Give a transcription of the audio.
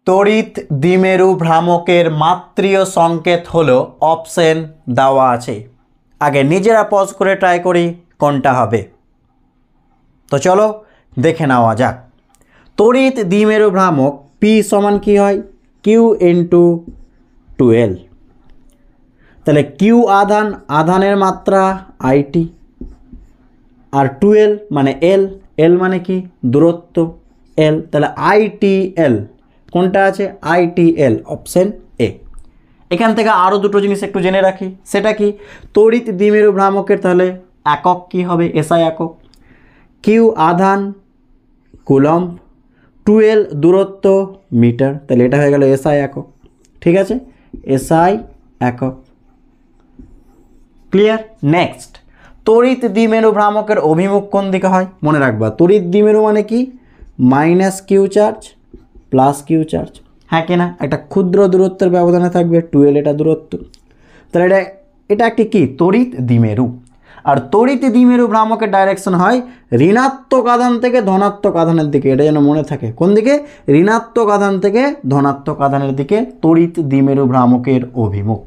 তড়িৎ দ্বিমেরু ভ্রামকের মাত্রীয় সংকেত হলো অপশন দেওয়া আছে। আগে নিজেরা পজ করে ট্রাই করি কোনটা হবে। তো চলো দেখে নেওয়া যাক। তড়িৎ দ্বিমেরু ভ্রামক পি সমান কি হয়? Q into 2L। তাহলে কিউ আধান, আধানের মাত্রা আইটি, আর 2L মানে এল, এল মানে কি? দূরত্ব এল। তাহলে ITL কোনটা আছে? ITL option A. এখান থেকে আরও দুটো জিনিস একটু জেনে রাখি। সেটা কি? তড়িৎ দ্বিমেরু ভ্রামকের তাহলে একক কি হবে? এসআই একক। কিউ আধান কুলম্ব, 2L দূরত্ব মিটার। তাহলে এটা হয়ে গেল এসআই একক। ঠিক আছে, এসআই একক। ক্লিয়ার? নেক্সট, তড়িৎ দ্বিমেরু ভ্রামকের অভিমুখ কোন দিকে হয়? মনে রাখবা, তড়িৎ দ্বিমেরু মানে কি? Minus q charge plus q charge, হ্যাঁ কি না? একটা ক্ষুদ্র দূরত্বের ব্যবধানে থাকবে 2L, এটা দূরত্ব। তাহলে এটা একটি কি? তড়িৎ দ্বিমেরু। আর তড়িৎ দ্বিমেরু ভ্রামকের ডাইরেকশন হয় ঋণাত্মক আধান থেকে ধনাত্মক আধানের দিকে। এটা যেন মনে থাকে, কোন দিকে? ঋণাত্মক আধান থেকে ধনাত্মক আধানের দিকে তড়িৎ দ্বিমেরু ভ্রামকের অভিমুখ।